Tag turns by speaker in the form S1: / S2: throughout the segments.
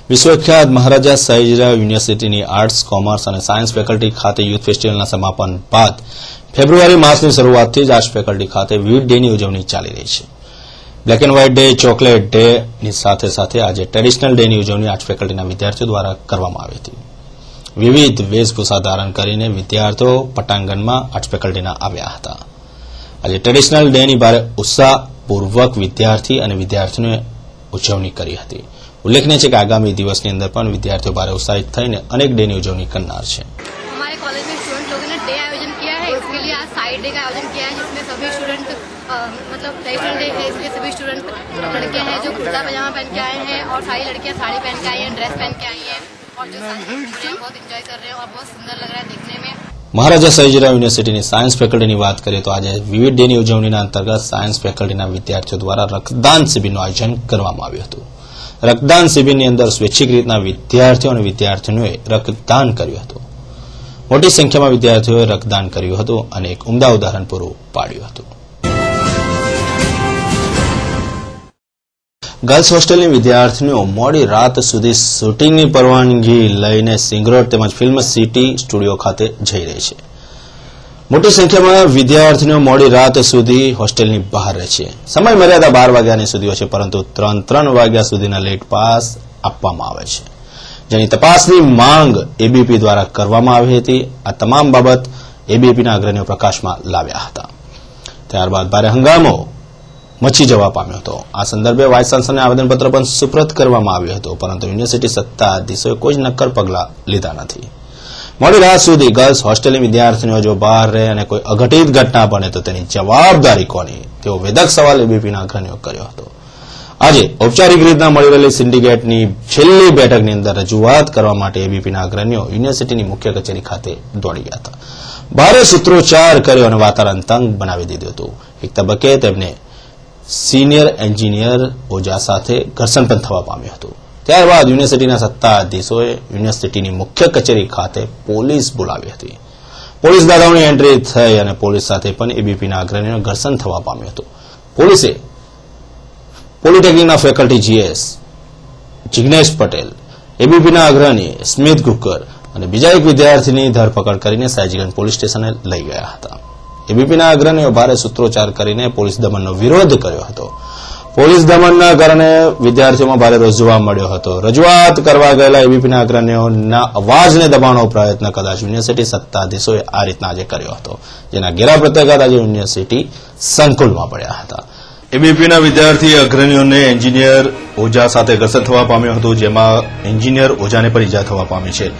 S1: વિશ્વખ્યાત મહારાજા સયાજીરાવ યુનિવર્સિટીની arts, commerce અને science faculty ખાતે યુથ ફેસ્ટિવલના સમાપન બાદ ફેબ્રુઆરી માસની શરૂઆતથી જ આર્ટ્સ ફેકલ્ટી ખાતે વિવિધ ડેની ઉજવણી ચાલી રહી છે. Black and white day, chocolate day ની સાથે સાથે આજે ટ્રેડિશનલ ડેની ઉજવણી આર્ટ્સ ફેકલ્ટીના વિદ્યાર્થીઓ દ્વારા કરવામાં આવી હતી. વિવિધ વેશભૂષા ધારણ કરીને વિદ્યાર્થીઓ પટાંગણમાં આર્ટ્સ ફેકલ્ટીના આવ્યા હતા. આજે ટ્રેડિશનલ ડેની ભારે ઉત્સાહપૂર્વક વિદ્યાર્થી અને વિદ્યાર્થીઓએ ઉજવણી કરી હતી. उल्लेखनीय है कि आगामी दिवस की अंदर पण विद्यार्थियों भारे उत्साहित थईने अनेक डे की उजवणी करनार छे.
S2: हमारे कॉलेज में स्टूडेंट लोगों ने डे आयोजन किया है. इसके लिए आज साइड डे का आयोजन किया है, जिसमें सभी स्टूडेंट मतलब ट्रेडिशनल डे है, इसलिए सभी स्टूडेंट लड़के हैं जो कुर्ता पजामा पहन के आए हैं और सारी लड़कियां साड़ी पहन के आई हैं, ड्रेस पहन के आई हैं और जो सारे बहुत एंजॉय कर रहे हैं और बहुत सुंदर लग रहा है देखने में.
S1: महाराजा सयाजीराव यूनिवर्सिटी सायन्स फेकल्टी बात करिए तो आज विविध डे की उजवणी अंतर्गत सायन्स फेकल्टी विद्यार्थियों द्वारा रक्तदान शिबिर आयोजन करवामां आव्युं हतुं. रक्तदान शिबिर की अंदर स्वैच्छिक रीतना विद्यार्थियों और विद्यार्थिनीओए रक्तदान कर्युं हतुं. मोटी संख्या में विद्यार्थियों रक्तदान कर्युं हतुं अने एक उमदा उदाहरण पूरुं पाड्युं हतुं. गर्ल्स होस्टेलनी विद्यार्थिनीओ मोडी रात सुधी शूटिंगनी परवानगी लईने सिंगरोड तेमज फिल्म सिटी स्टूडियो खाते जई रही है. मोटी संख्या में विद्यार्थियों मोड़ी रात सुधी होस्टेल बहार रहे छे. समय मर्यादा 12 वाग्या सुधी है, परंतु 3 वाग्या सुधीना लेट पास आपवामां आवे छे, जेनी तपासनी मांग एबीपी द्वारा करवामां आवी हती. आ तमाम बाबत एबीपीना अग्रणीओ प्रकाशमां लाव्या हता. त्यारबाद भारे हंगामो मची जवा पाम्यो हतो. आ संदर्भे वाइस चांसलरने आवेदनपत्र पण सुप्रत करवामां આવ્યું હતું, પરંતુ યુનિવર્સિટી સત્તાધીશોએ કોઈ જ નક્કર પગલાં લીધા નથી. मोड़ी रात सुधी गर्ल्स होस्टेल विद्यार्थियों जो बहार रहे और कोई अघटित घटना बने तो तेनी जवाबदारी कोनी, तेवो वेधक सवाल एबीपी अग्रणीओ कर्यो हतो. आज औपचारिक रीतना मळी रहेली सिंडिकेटनी छेल्ली बेठकनी अंदर रजूआत करवा माटे एबीपी अग्रणीओ युनिवर्सिटीनी मुख्य कचेरी खाते दौड़ी गया था. भारे सूत्रोच्चार कर्यो अने वातावरण तंग बनावी दीधुं हतुं. एक तबक्के तेमने सीनियर एंजीनियर ओझा साथे घर्षण पण थवा पाम्युं हतुं. त्यारबाद यूनिवर्सिटीना सत्ताधीशोए यूनिवर्सिटीनी मुख्य कचेरी खाते पोलीस बोलावी हती. पोलीस दादाओनी एंट्री थई अने पोलीस साथे पण एबीपीना अग्रणीओ घर्षण थवा पाम्युं हतुं. पोलीसे पॉलिटेक्निकना फेकल्टी जीएस जिग्नेश पटेल, एबीपीना अग्रणी स्मित गुक्कर अने बीजा एक विद्यार्थीनी धरपकड़ करीने सयाजीगंज पोलीस स्टेशने लई गया हता. एबीपीना अग्रणीओ भारे सूत्रोच्चार करीने पोलीस दमननो विरोध कर्यो हतो. पोलीस दमनना कारणे विद्यार्थीओमां भारे रोष जोवा मळ्यो हतो. रजूआत करवा गयेला एबीपीना अग्रणीओना अवाजने दबावવાનો प्रयत्न कदाच युनिवर्सिटी सत्ताधीशोए आ रीतना आज कर्यो हतो, जेना घेरा प्रत्याघात आज युनिवर्सिटी संकुलमां पड्या हता. एबीपीना विद्यार्थी अग्रणीओने एंजीनियर ओझा साथे घर्षण थवा पाम्युं हतुं, जेमां एंजीनियर ओझाने पण ईजा थवा पामी छे.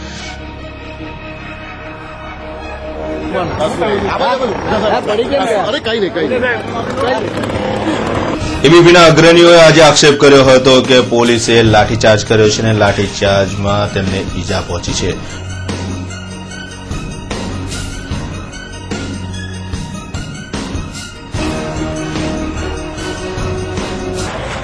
S1: एबीपीना अग्रणीओए आज आक्षेप कर्यो हतो के पोलीसे लाठीचार्ज कर्यो छे ने लाठीचार्जमां तेમને ईजा पहोंची छे.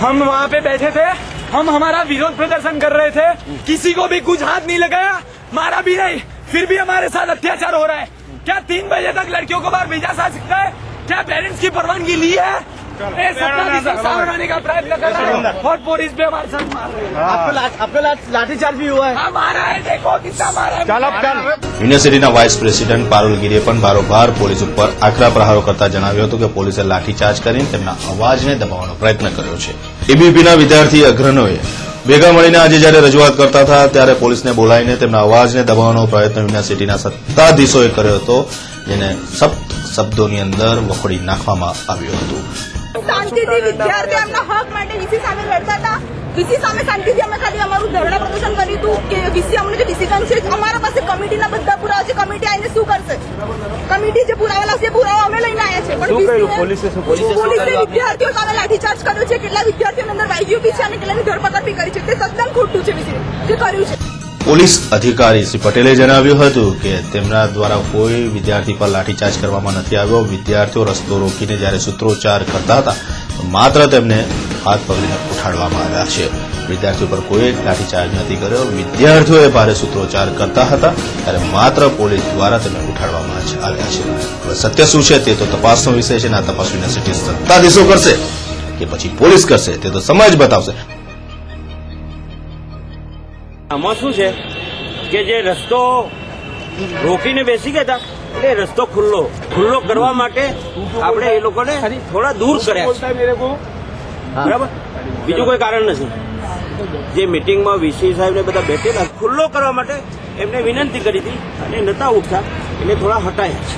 S3: हम वहाँ पे बैठे थे, हम हमारा विरोध प्रदर्शन कर रहे थे, किसी को भी कुछ हाथ नहीं लगाया, मारा भी नहीं, फिर भी हमारे साथ अत्याचार हो रहा है. क्या 3 बजे तक लड़कियों को बाहर भेजा जा सकता है? क्या पेरेंट्स की परवानगी ली है? सामने का प्रयत्न कर रहा है और पुलिस भी हमारे साथ मार रही है. आपको लाठीचार्ज भी हुआ है? हमारा है, देखो कितना मारा है.
S1: યુનિવર્સિટીના વાઇસ પ્રેસિડેન્ટ પારુલ ગીરીએ પણ બારોબાર પોલીસ ઉપર આકરા પ્રહારો કરતા જણાવ્યું હતું કે પોલીસે લાઠીચાર્જ કરીને તેમના અવાજને દબાવવાનો પ્રયત્ન કર્યો છે. એબીપીના વિદ્યાર્થી અગ્રણીઓએ ભેગા મળીને આજે જ્યારે રજૂઆત કરતા હતા ત્યારે પોલીસને બોલાવીને તેમના અવાજને દબાવવાનો પ્રયત્ન યુનિવર્સિટીના સત્તાધીશોએ કર્યો હતો, જેને સખ્ત શબ્દોની અંદર વખોડી નાખવામાં આવ્યું હતું.
S4: શાંતિથી વિદ્યાર્થીઓ એમના હક માટે વીસી સામે લડતા હતા. વીસી સામે શાંતિથી અમે ખાલી અમારું ધરણા પ્રદર્શન કર્યું હતું કે વીસી અમને જે ડિસિઝન છે અમારા પાસે કમિટીના બધા પુરાવા છે. કમિટી આવીને શું કરશે? કમિટી જે પુરાવા લાવશે પુરાવા અમે લઈને આવ્યા છે, પણ પોલીસે વિદ્યાર્થીઓ સામે લાઠીચાર્જ કર્યો છે. કેટલા વિદ્યાર્થીઓની અંદર વાગ્યું બી છે અને કેટલાની ધરપકડ બી કરી છે. તે તદ્દન ખોટું છે જે કર્યું છે.
S1: પોલીસ અધિકારી શ્રી પટેલે જણાવ્યું હતું કે તેમના દ્વારા કોઈ વિદ્યાર્થી પર લાઠીચાર્જ કરવામાં નથી આવ્યો. વિદ્યાર્થીઓ રસ્તો રોકીને જ્યારે સૂત્રોચ્ચાર કરતા હતા તો માત્ર તેમને હાથ પકડીને ઉઠાડવામાં આવ્યા છે. વિદ્યાર્થીઓ પર કોઈ લાઠીચાર્જ નથી કર્યો. વિદ્યાર્થીઓએ ભારે સૂત્રોચ્ચાર કરતા હતા ત્યારે માત્ર પોલીસ દ્વારા તેમને ઉઠાડવામાં આવ્યા છે. હવે સત્ય શું છે તે તો તપાસનો વિષય છે. આ તપાસ યુનિવર્સિટી સત્તાધીશો કરશે કે પછી પોલીસ કરશે તે તો સમય જ બતાવશે.
S5: આમાં શું છે કે જે રસ્તો રોકીને બેસી ગયા હતા એટલે રસ્તો ખુલ્લો કરવા માટે આપણે એ લોકોને થોડા દૂર કર્યા છે. બરાબર, બીજું કોઈ કારણ નથી. જે મિટિંગમાં વીસી સાહેબ ને બધા બેઠેલા ખુલ્લો કરવા માટે એમને વિનંતી કરી હતી અને નતા ઉઠતા એટલે થોડા હટાયા છે.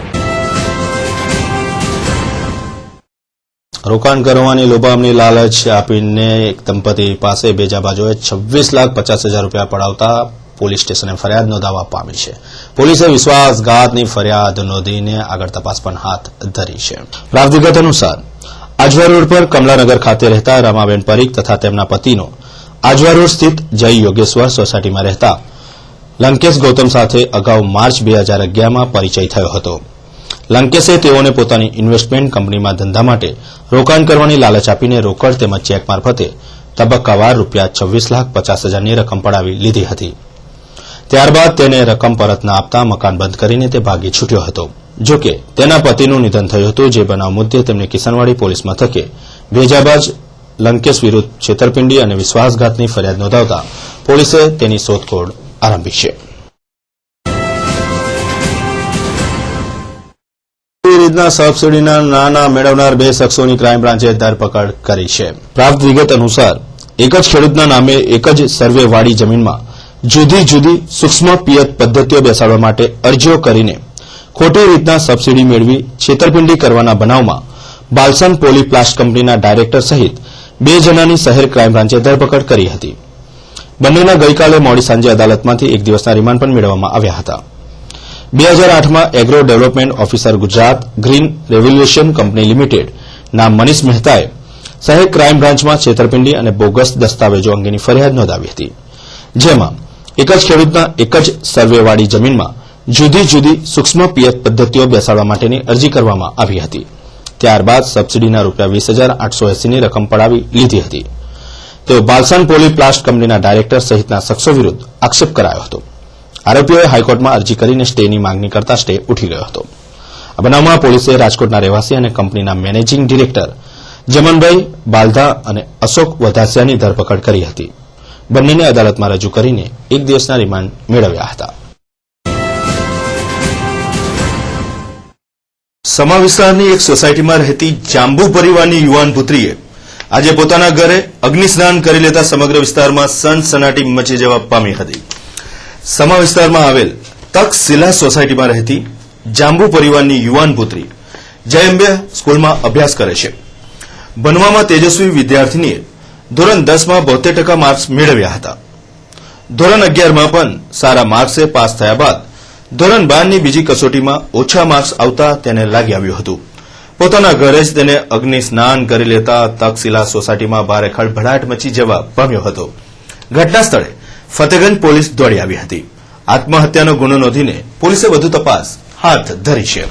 S1: રોકાણ કરવાની લોભામણી લાલચ આપીને એક દંપતી પાસે બેજાબાજોએ 26,50,000 રૂપિયા પડાવતા પોલીસ સ્ટેશને ફરિયાદ નોંધાવવા પામી છે. પોલીસે વિશ્વાસઘાતની ફરિયાદ નોંધીને આગળ તપાસ પણ હાથ ધરી છે. પ્રાપ્ત વિગત અનુસાર આજવા રોડ પર કમલાનગર ખાતે રહેતા રમાબેન પરીખ તથા તેમના પતિનો આજવા રોડ સ્થિત જય યોગેશ્વર સોસાયટીમાં રહેતા લંકેશ ગૌતમ સાથે અગાઉ માર્ચ 2011માં પરિચય થયો હતો. લંકેશે તેઓને પોતાની ઇન્વેસ્ટમેન્ટ કંપનીમાં ધંધા માટે રોકાણ કરવાની લાલચ આપીને રોકડ તેમજ ચેક મારફતે તબક્કાવાર રૂપિયા 26,50,000ની રકમ પડાવી લીધી હતી. ત્યારબાદ તેને રકમ પરત ન આપતા મકાન બંધ કરીને તે ભાગી છૂટ્યો હતો. જોકે તેના પતિનું નિધન થયું હતું, જે બનાવ મુદ્દે તેમને કિશનવાડી પોલીસ મથકે ભેજાબાજ લંકેશ વિરુદ્ધ છેતરપિંડી અને વિશ્વાસઘાતની ફરિયાદ નોંધાવતા પોલીસે તેની શોધખોળ આરંભી છે. રીતના સબસિડીના નાણાં મેળવનાર 2 શખ્સોની ક્રાઇમ બ્રાન્ચે ધરપકડ કરી છે. પ્રાપ્ત વિગત અનુસાર એક જ ખેડૂતના નામે એક જ સર્વેવાળી જમીનમાં જુદી જુદી સૂક્ષ્મ પિયત પદ્ધતિઓ બેસાડવા માટે અરજીઓ કરીને ખોટી રીતના સબસિડી મેળવી છેતરપિંડી કરવાના બનાવમાં બાલસન પોલીપ્લાસ્ટ કંપનીના ડાયરેક્ટર સહિત 2 જણાની શહેર ક્રાઇમ બ્રાન્ચે ધરપકડ કરી હતી. બંનેના ગઈકાલે મોડી સાંજે અદાલતમાંથી 1 દિવસના રિમાન્ડ પણ મેળવવામાં આવ્યા હતા. 2008માં agro development officer Gujarat green revolution company limited ના મનીષ મહેતાએ શહેર ક્રાઇમ બ્રાન્ચમાં છેતરપિંડી અને બોગસ દસ્તાવેજો અંગેની ફરિયાદ નોંધાવી હતી, જેમાં એક જ ખેડૂતના એક જ સર્વેવાળી જમીનમાં જુદી જુદી સૂક્ષ્મ પિયત પદ્ધતિઓ બેસાડવા માટેની અરજી કરવામાં આવી હતી. ત્યારબાદ સબસિડીના રૂપિયા 20,880ની રકમ પડાવી લીધી હતી. તેઓ બાલસન પોલીપ્લાસ્ટ કંપનીના ડાયરેક્ટર સહિતના શખ્સો વિરુદ્ધ આક્ષેપ કરાયો હતો. આરોપીઓએ હાઈકોર્ટમાં અરજી કરીને સ્ટેની માંગણી કરતા સ્ટે ઉઠી ગયો હતો. આ બનાવમાં પોલીસે રાજકોટના રહેવાસી અને કંપનીના મેનેજિંગ ડિરેક્ટર જમનભાઈ બાલધા અને અશોક વધાસિયાની ધરપકડ કરી હતી. બંનેને અદાલતમાં રજૂ કરીને 1 દિવસના રિમાન્ડ મેળવ્યા હતા. સમા વિસ્તારની એક સોસાયટીમાં રહેતી જાંબુ પરિવારની યુવાન પુત્રીએ આજે પોતાના ઘરે અગ્નિસ્નાન કરી લેતા સમગ્ર વિસ્તારમાં સનસનાટી મચી જવા પામી હતી. સમા વિસ્તારમાં આવેલ તક્ષશિલા સોસાયટીમાં રહેતી જાંબુ પરિવારની યુવાન પુત્રી જયંબે સ્કૂલમાં અભ્યાસ કરે છે. બનવામાં તેજસ્વી વિદ્યાર્થીનીએ ધોરણ 10માં 72% માર્ક્સ મેળવ્યા હતા. ધોરણ 11માં પણ સારા માર્ક્સે પાસ થયા બાદ ધોરણ 12ની બીજી કસોટીમાં ઓછા માર્ક્સ આવતા તેને લાગી આવ્યું હતું. પોતાના ઘરે જ તેને અગ્નિ સ્નાન કરી લેતા તક્ષશિલા સોસાયટીમાં ભારે ખળભળાટ મચી જવા પામ્યો હતો. ઘટના સ્થળે ફતેગંજ પોલીસ દોડી આવી હતી. આત્મહત્યાનો ગુનો નોંધીને પોલીસે વધુ તપાસ હાથ ધરી છે.